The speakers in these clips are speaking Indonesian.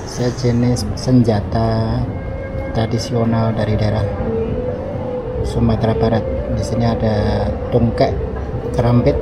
sejenis senjata tradisional dari daerah Sumatera Barat. Di sini ada tungkek, kerampit.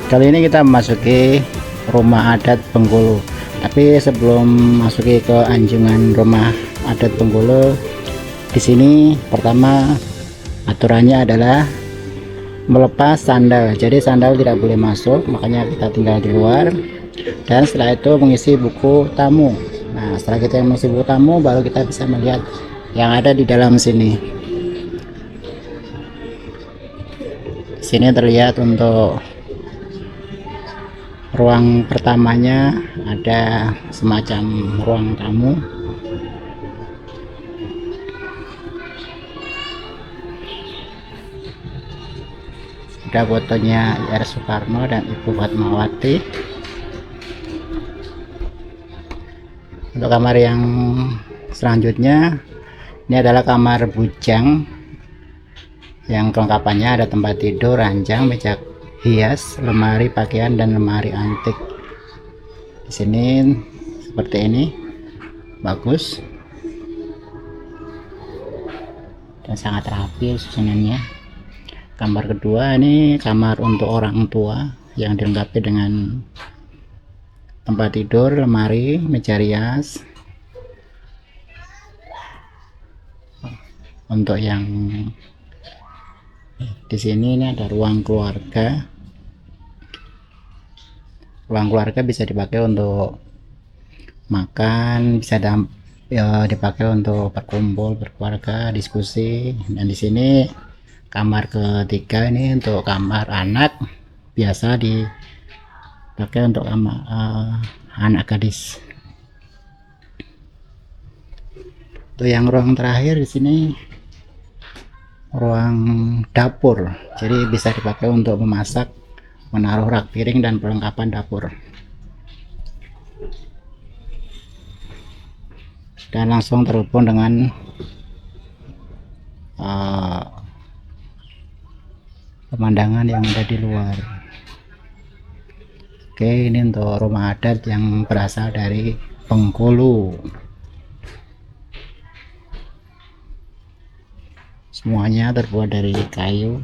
Kali ini kita memasuki rumah adat Bengkulu. Tapi sebelum masuki ke anjungan rumah adat Bengkulu, di sini pertama aturannya adalah melepas sandal. Jadi sandal tidak boleh masuk, makanya kita tinggal di luar. Dan setelah itu mengisi buku tamu. Nah, setelah kita mengisi buku tamu, baru kita bisa melihat yang ada di dalam sini. Di sini terlihat untuk ruang pertamanya ada semacam ruang tamu. Ada fotonya R. Soekarno dan Ibu Fatmawati. Untuk kamar yang selanjutnya, ini adalah kamar bujang yang kelengkapannya ada tempat tidur, ranjang, meja hias, lemari pakaian, dan lemari antik. Di sini seperti ini, bagus dan sangat rapi susunannya. Kamar kedua ini kamar untuk orang tua yang dilengkapi dengan tempat tidur, lemari, meja rias. Untuk yang di sini ini ada ruang keluarga. Ruang keluarga bisa dipakai untuk makan, bisa dipakai untuk berkumpul berkeluarga, diskusi. Dan di sini kamar ketiga ini untuk kamar anak, biasa dipakai untuk anak gadis. Untuk yang ruang terakhir di sini ruang dapur, jadi bisa dipakai untuk memasak, menaruh rak piring dan perlengkapan dapur. Dan langsung terhubung dengan pemandangan yang ada di luar. Oke, ini untuk rumah adat yang berasal dari Bengkulu. Semuanya terbuat dari kayu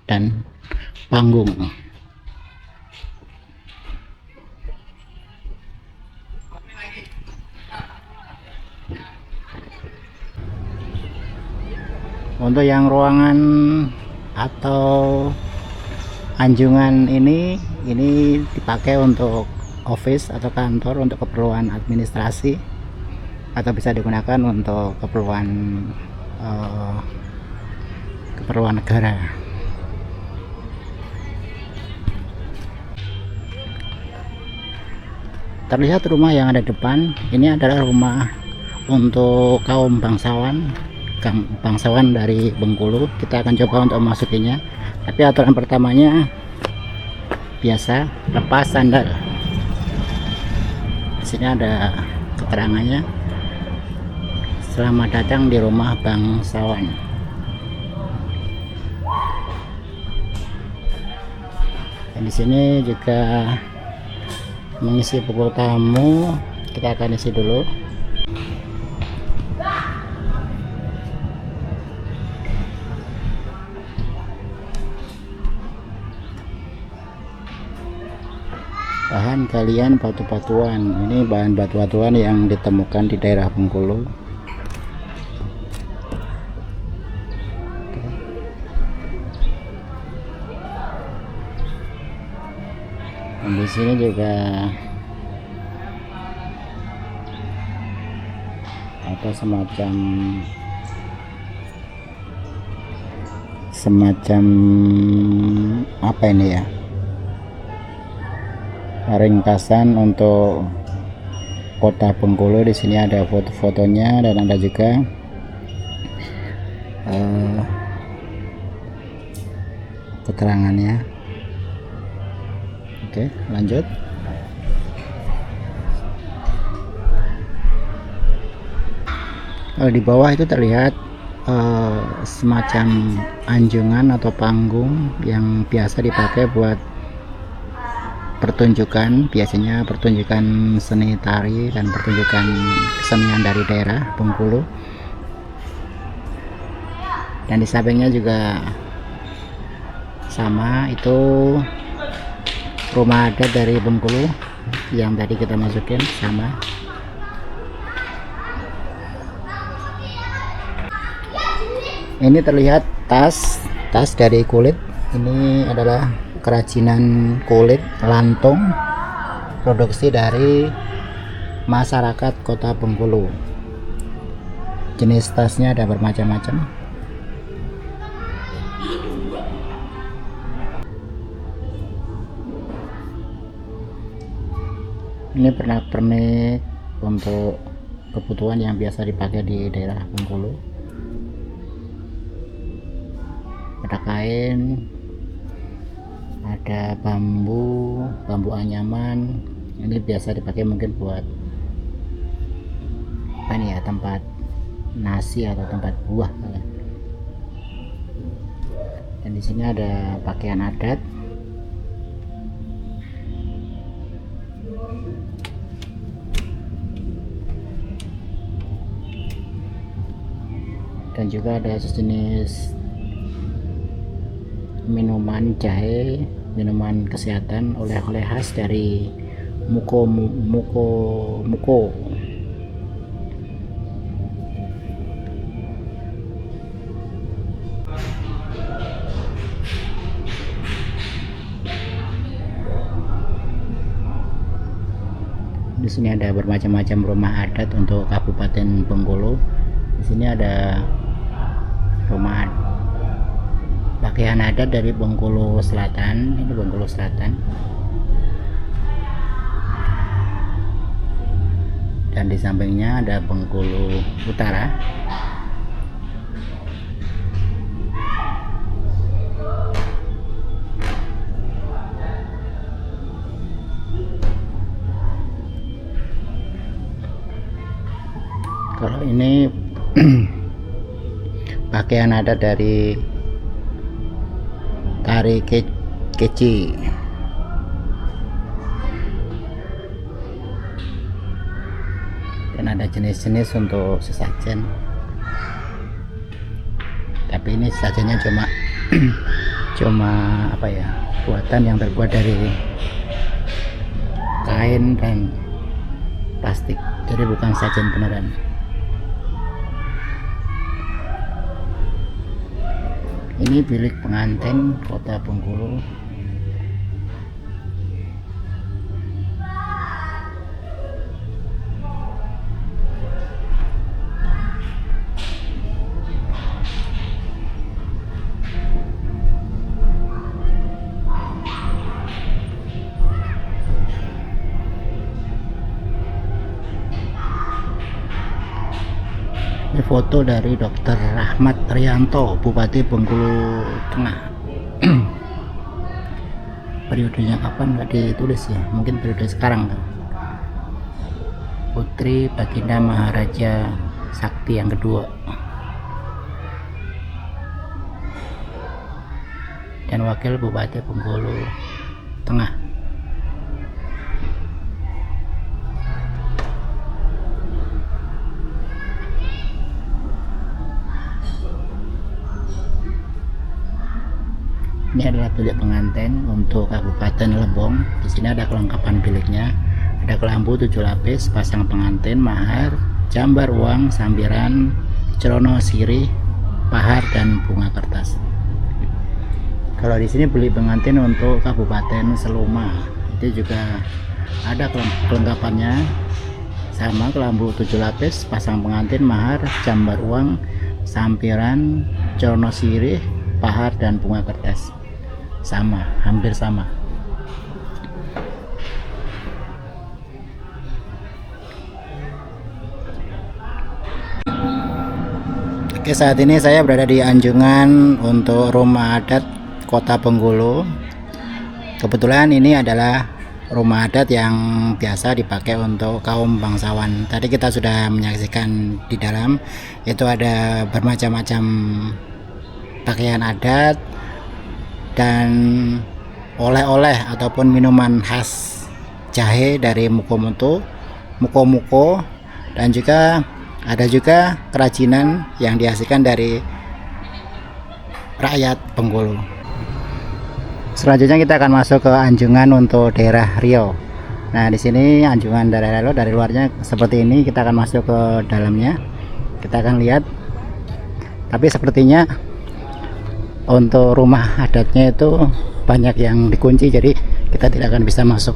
dan panggung. Untuk yang ruangan atau anjungan ini dipakai untuk office atau kantor untuk keperluan administrasi, atau bisa digunakan untuk keperluan negara. Terlihat rumah yang ada depan ini adalah rumah untuk kaum bangsawan dari Bengkulu. Kita akan coba untuk memasukinya, tapi aturan pertamanya biasa, lepas sandal. Di sini ada keterangannya, selamat datang di rumah bangsawan. Dan di sini juga mengisi buku tamu, kita akan isi dulu. Bahan galian batu-batuan, ini bahan batu-batuan yang ditemukan di daerah Bengkulu. Dan di sini juga ada semacam apa ini ya, ringkasan untuk kota Bengkulu. Di sini ada foto-fotonya dan ada juga keterangannya. Oke, lanjut. Kalau di bawah itu terlihat semacam anjungan atau panggung yang biasa dipakai buat pertunjukan, biasanya pertunjukan seni tari dan pertunjukan kesenian dari daerah Bengkulu. Dan di sampingnya juga sama, itu rumah adat dari Bengkulu yang tadi kita masukin, sama. Ini terlihat tas dari kulit. Ini adalah kerajinan kulit lantung produksi dari masyarakat kota Bengkulu. Jenis tasnya ada bermacam-macam. Ini pernak-pernik untuk kebutuhan yang biasa dipakai di daerah Bengkulu. Ada kain, ada bambu anyaman. Ini biasa dipakai mungkin buat apa nih ya, tempat nasi atau tempat buah. Dan di sini ada pakaian adat. Dan juga ada sejenis minuman jahe, minuman kesehatan, oleh-oleh khas dari Muko. Di sini ada bermacam-macam rumah adat untuk Kabupaten Bengkulu. Di sini ada rumah pakaian adat dari Bengkulu Selatan. Ini Bengkulu Selatan. Dan di sampingnya ada Bengkulu Utara. Kalau ini pakaian adat dari tari keci. Dan ada jenis-jenis untuk sesajen, tapi ini sesajennya cuma apa ya, buatan yang terbuat dari kain dan plastik, jadi bukan sajen beneran. Ini bilik pengantin kota Bengkulu. Ini foto dari Dr. Ahmad Rianto, Bupati Bengkulu Tengah. Periodenya kapan nggak ditulis ya, mungkin periode sekarang kan. Putri Baginda Maharaja Sakti yang kedua dan Wakil Bupati Bengkulu Tengah. Ini adalah bilik pengantin untuk Kabupaten Lebong. Di sini ada kelengkapan biliknya. Ada kelambu 7 lapis, pasang pengantin, mahar, jambar uang, sambiran, celono sirih, pahar, dan bunga kertas. Kalau di sini bilik pengantin untuk Kabupaten Seluma, itu juga ada kelengkapannya. Sama, kelambu 7 lapis, pasang pengantin, mahar, jambar uang, sampiran, celono sirih, pahar, dan bunga kertas. Sama, hampir sama. Oke, saat ini saya berada di Anjungan untuk rumah adat Kota Bengkulu. Kebetulan ini adalah rumah adat yang biasa dipakai untuk kaum bangsawan. Tadi kita sudah menyaksikan di dalam, itu ada bermacam-macam pakaian adat dan oleh-oleh ataupun minuman khas jahe dari muko-muko, dan juga ada juga kerajinan yang dihasilkan dari rakyat Bengkulu. Selanjutnya kita akan masuk ke Anjungan untuk daerah Riau. Nah, di sini Anjungan daerah Riau, dari luarnya seperti ini. Kita akan masuk ke dalamnya. Kita akan lihat. Tapi sepertinya untuk rumah adatnya itu banyak yang dikunci, jadi kita tidak akan bisa masuk.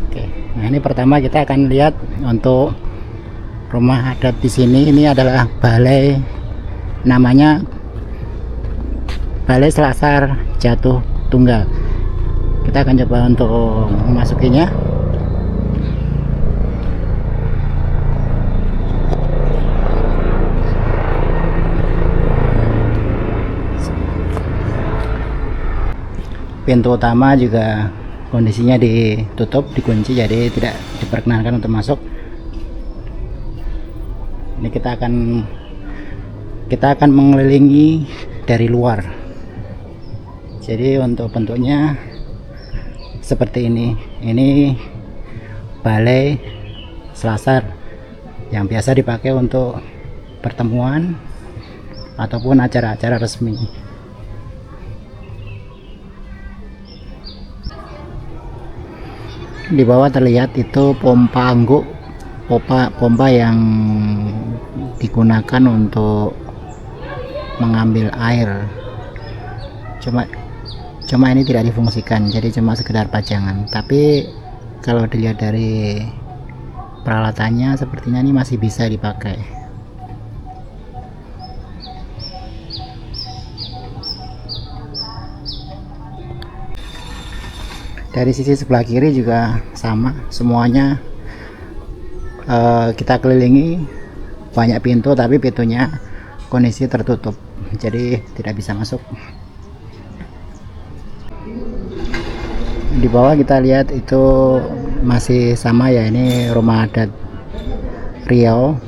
Oke, nah ini pertama kita akan lihat untuk rumah adat di sini. Ini adalah balai, namanya Balai Selasar Jatuh Tunggal. Kita akan coba untuk memasukinya. Pintu utama juga kondisinya ditutup, dikunci, jadi tidak diperkenankan untuk masuk. Ini kita akan mengelilingi dari luar. Jadi untuk bentuknya seperti ini. Ini Balai Selasar yang biasa dipakai untuk pertemuan ataupun acara-acara resmi. Di bawah terlihat itu pompa angguk, pompa yang digunakan untuk mengambil air. Cuma ini tidak difungsikan, jadi cuma sekedar pajangan. Tapi kalau dilihat dari peralatannya, sepertinya ini masih bisa dipakai. Dari sisi sebelah kiri juga sama, semuanya kita kelilingi, banyak pintu, tapi pintunya kondisi tertutup, jadi tidak bisa masuk. Di bawah kita lihat itu masih sama ya, ini rumah adat Riau,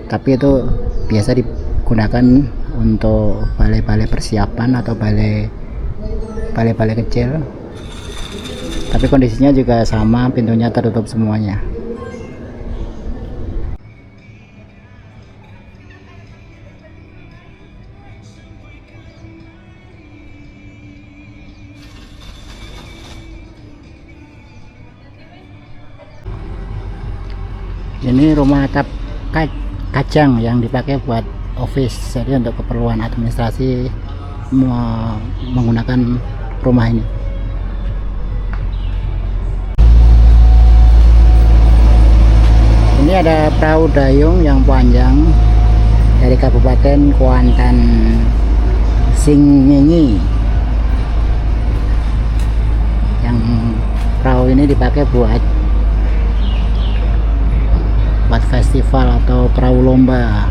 tapi itu biasa digunakan untuk balai-balai persiapan atau balai-balai kecil. Tapi kondisinya juga sama, pintunya tertutup semuanya. Ini rumah atap kacang yang dipakai buat office, jadi untuk keperluan administrasi menggunakan rumah ini. Ini ada perahu dayung yang panjang dari Kabupaten Kuantan Singingi. Yang perahu ini dipakai buat buat festival atau perahu lomba.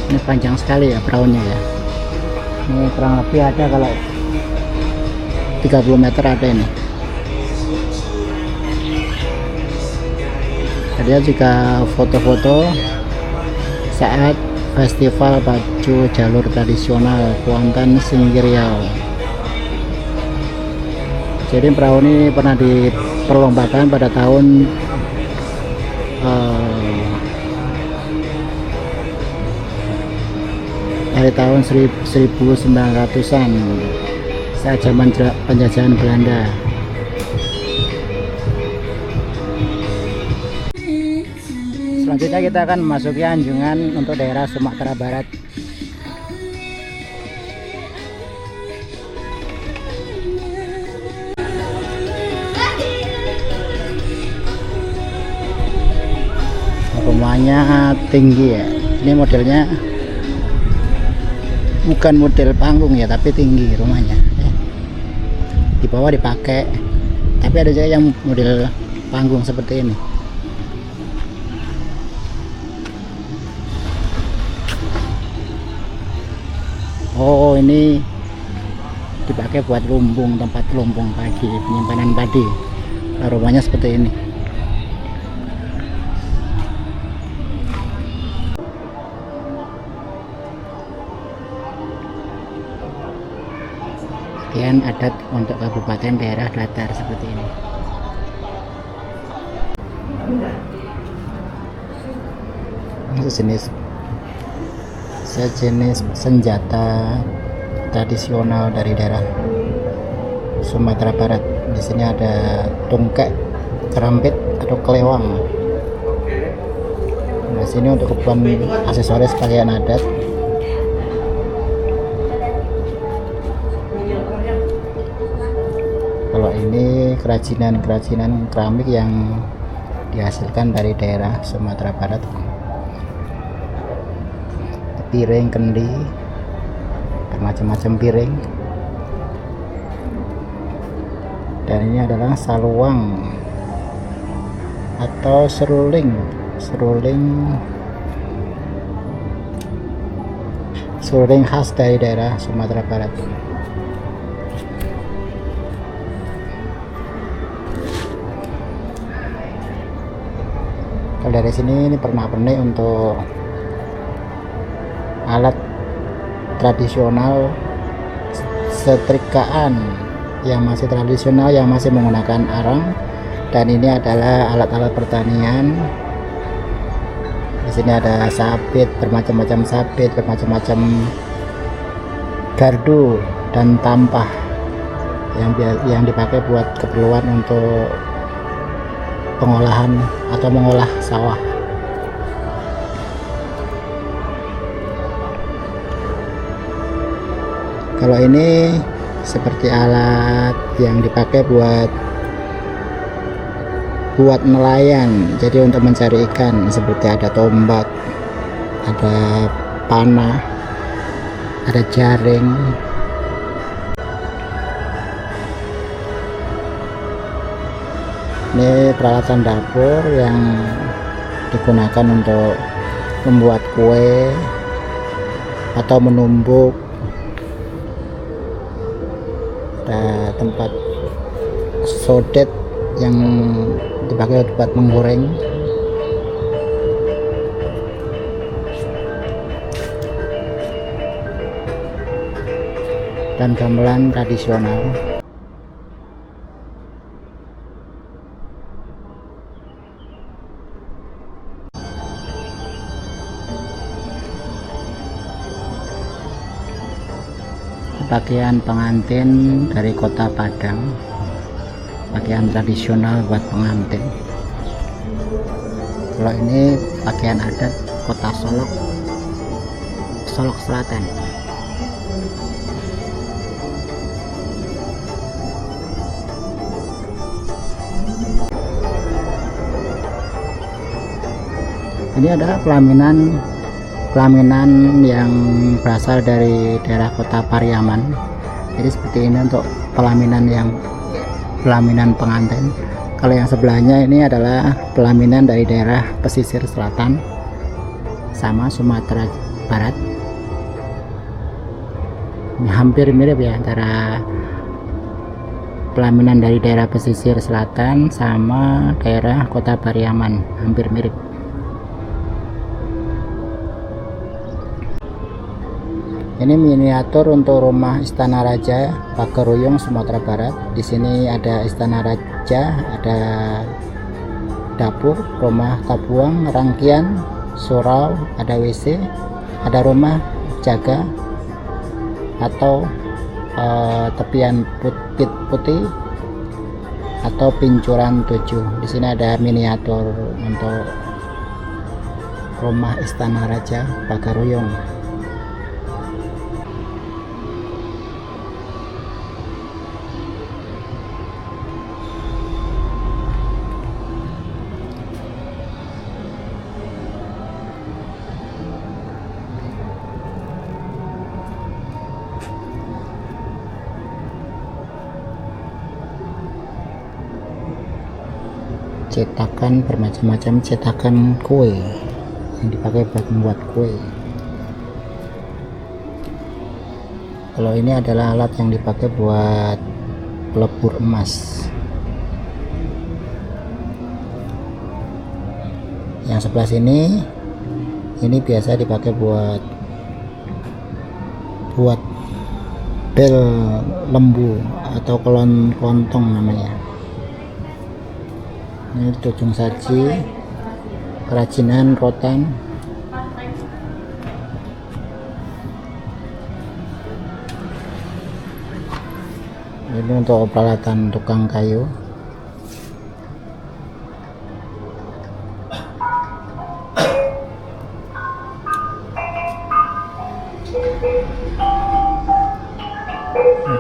Ini panjang sekali ya perahunya ya. Ini kurang lebih ada kalau 30 meter ada ini. Ada juga foto-foto saat festival baju jalur tradisional Kuantan Singkir Riau. Jadi perahu ini pernah diperlombakan pada tahun dari tahun 1900-an saat zaman penjajahan Belanda. Selanjutnya kita akan memasuki anjungan untuk daerah Sumatera Barat. Rumahnya tinggi ya. Ini modelnya bukan model panggung ya, tapi tinggi rumahnya. Di bawah dipakai, tapi ada juga yang model panggung seperti ini. Oh, ini dipakai buat lumbung, tempat lumbung padi, penyimpanan padi. Nah, rumahnya seperti ini. Sekian adat untuk kabupaten daerah datar seperti ini. Ini sejenis senjata tradisional dari daerah Sumatera Barat. Di sini ada tungkek, kerampit atau kelewang. Nah, sini untuk keperluan aksesoris pakaian adat. Kalau ini kerajinan keramik yang dihasilkan dari daerah Sumatera Barat. Piring, kendi, bermacam-macam piring. Dan ini adalah saluang atau seruling khas dari daerah Sumatera Barat. Kalau dari sini ini pernak-pernik untuk alat tradisional setrikaan yang masih tradisional, yang masih menggunakan arang. Dan ini adalah alat-alat pertanian. Di sini ada sabit, bermacam-macam sabit, bermacam-macam gardu dan tampah yang dipakai buat keperluan untuk pengolahan atau mengolah sawah. Kalau ini seperti alat yang dipakai buat nelayan, jadi untuk mencari ikan, seperti ada tombak, ada panah, ada jaring. Ini peralatan dapur yang digunakan untuk membuat kue atau menumbuk. Ada tempat sodet yang dipakai buat menggoreng. Dan gamelan tradisional. Pakaian pengantin dari kota Padang, pakaian tradisional buat pengantin. Kalau ini pakaian adat kota Solok Selatan. Ini adalah pelaminan yang berasal dari daerah kota Pariaman. Jadi seperti ini untuk pelaminan pengantin. Kalau yang sebelahnya ini adalah pelaminan dari daerah pesisir selatan sama Sumatera Barat. Ini hampir mirip ya antara pelaminan dari daerah pesisir selatan sama daerah kota Pariaman, hampir mirip. Ini miniatur untuk rumah Istana Raja Pagaruyung, Sumatera Barat. Di sini ada Istana Raja, ada dapur, rumah tabuang, rangkian, surau, ada WC, ada rumah jaga atau tepian putih atau pincuran 7. Di sini ada miniatur untuk rumah Istana Raja Pagaruyung. Cetakan bermacam-macam, cetakan kue yang dipakai buat membuat kue. Kalau ini adalah alat yang dipakai buat pelebur emas. Yang sebelah sini ini biasa dipakai buat bel lembu atau kelontong namanya. Ini tujung saji, kerajinan rotan. Ini untuk peralatan tukang kayu.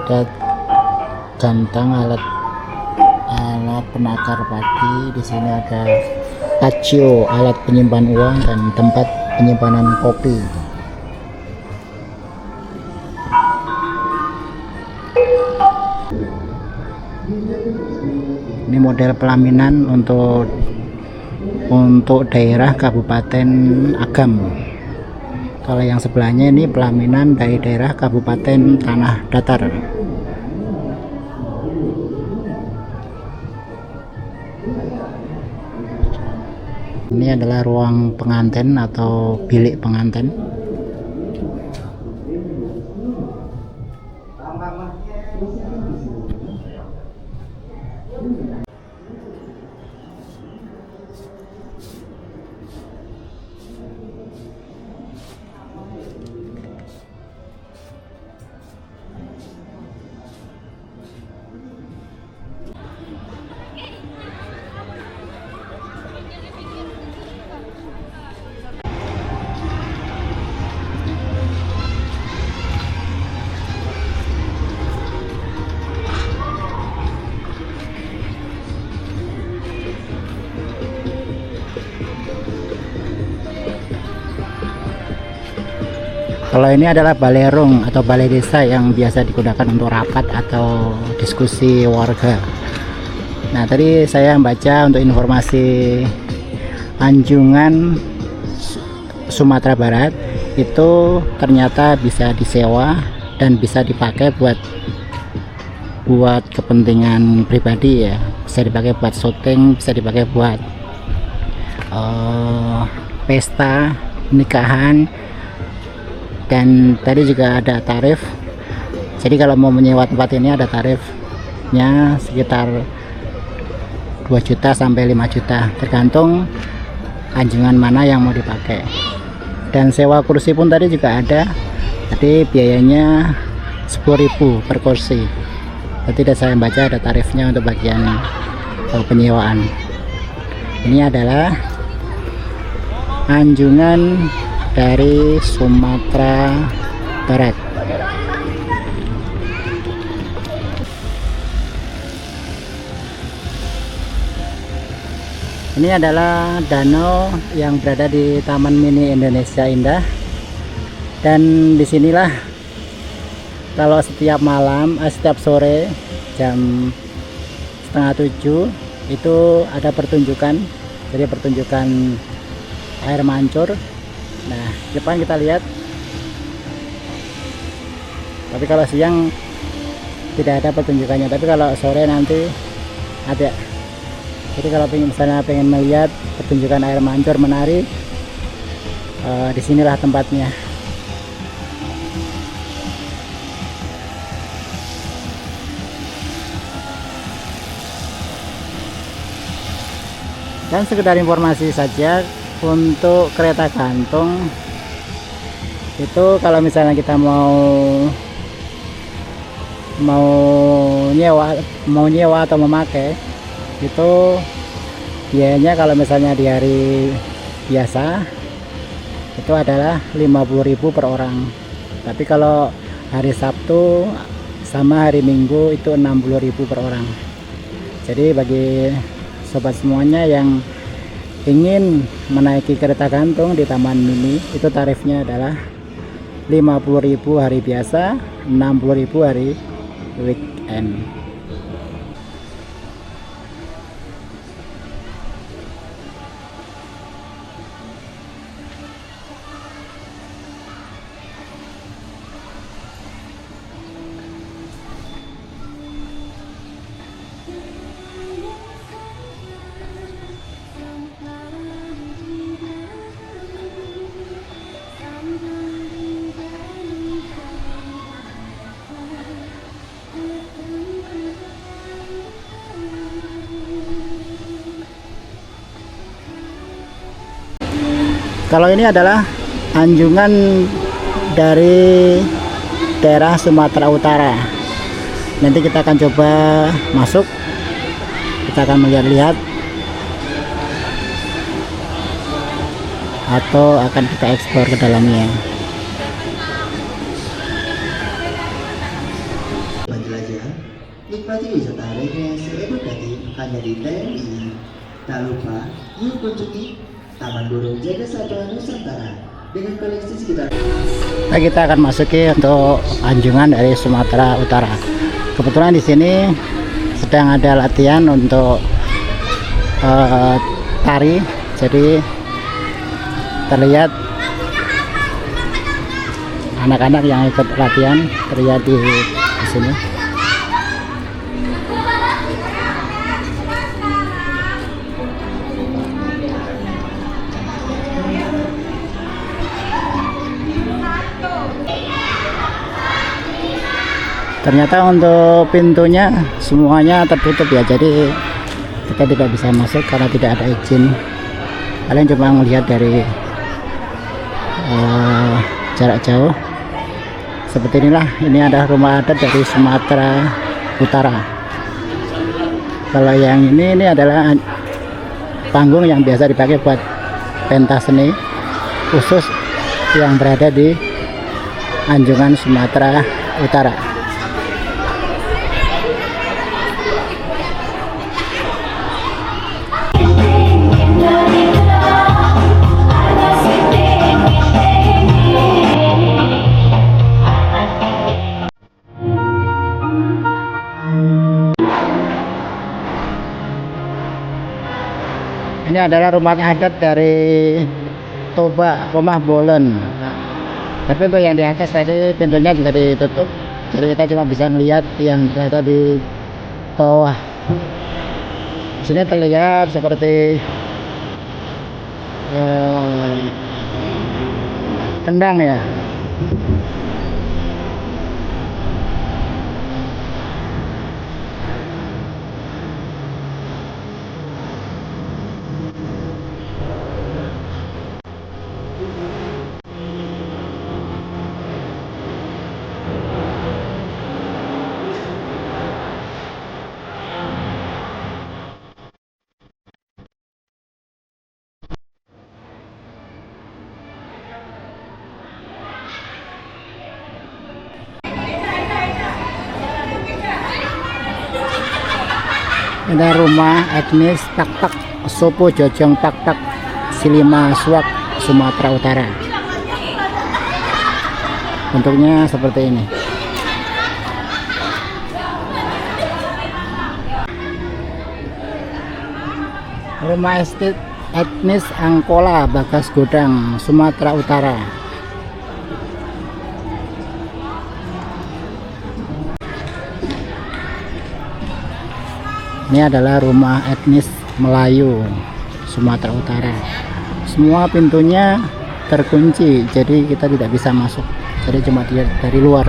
Ada gantang, alat penakar padi. Di sini ada tacio, alat penyimpan uang dan tempat penyimpanan kopi. Ini model pelaminan untuk daerah Kabupaten Agam. Kalau yang sebelahnya ini pelaminan dari daerah Kabupaten Tanah Datar. Ini adalah ruang pengantin atau bilik pengantin. Kalau ini adalah balerung atau balai desa yang biasa digunakan untuk rapat atau diskusi warga. Nah, tadi saya membaca untuk informasi Anjungan Sumatera Barat itu ternyata bisa disewa dan bisa dipakai buat kepentingan pribadi ya. Bisa dipakai buat syuting, bisa dipakai buat pesta nikahan. Dan tadi juga ada tarif. Jadi kalau mau menyewa tempat ini ada tarifnya sekitar 2 juta sampai 5 juta tergantung anjungan mana yang mau dipakai. Dan sewa kursi pun tadi juga ada. Tadi biayanya 10.000 per kursi. Tadi saya baca ada tarifnya untuk bagian penyewaan. Ini adalah anjungan dari Sumatera Barat. Ini adalah danau yang berada di Taman Mini Indonesia Indah. Dan disinilah kalau setiap malam, setiap sore jam setengah 7 itu ada pertunjukan. Jadi pertunjukan air mancur. Nah, depan kita lihat. Tapi kalau siang tidak ada pertunjukannya, tapi kalau sore nanti ada. Jadi kalau misalnya pengen melihat pertunjukan air mancur menari, disinilah tempatnya. Dan sekedar informasi saja, untuk kereta gantung itu kalau misalnya kita mau nyewa atau memakai, itu biayanya kalau misalnya di hari biasa itu adalah 50.000 per orang. Tapi kalau hari Sabtu sama hari Minggu itu 60.000 per orang. Jadi bagi sobat semuanya yang ingin menaiki kereta gantung di Taman Mini, itu tarifnya adalah 50.000 hari biasa, 60.000 hari weekend. Kalau ini adalah anjungan dari daerah Sumatera Utara. Nanti kita akan coba masuk, kita akan melihat-lihat atau akan kita eksplor ke dalamnya. Penjelajah, nikmati wisata rekreasi edukatif hanya di TMI. Tak lupa, yuk kunjungi Taman Burung Jaga Satwa Nusantara dengan koleksi sekitar. Nah, kita akan masuki untuk anjungan dari Sumatera Utara. Kebetulan di sini sedang ada latihan untuk tari, jadi terlihat anak-anak yang ikut latihan terlihat di sini. Ternyata untuk pintunya semuanya tertutup ya, jadi kita tidak bisa masuk karena tidak ada izin. Kalian cuma melihat dari jarak jauh. Seperti inilah, ini adalah rumah adat dari Sumatera Utara. Kalau yang ini adalah panggung yang biasa dipakai buat pentas seni khusus yang berada di Anjungan Sumatera Utara. Ini adalah rumah adat dari Toba, Rumah Bolen. Tapi untuk yang di atas tadi pintunya juga ditutup, jadi kita cuma bisa melihat yang ternyata di bawah. Di sini terlihat seperti tendang ya. Ada rumah etnis Tak Tak. Sopo Jojong Pak Pak Silima Swak Sumatera Utara. Bentuknya seperti ini. Rumah etnis Angkola Bagas Godang, Sumatera Utara. Ini adalah rumah etnis Melayu Sumatera Utara. Semua pintunya terkunci, jadi kita tidak bisa masuk. Jadi cuma dari luar.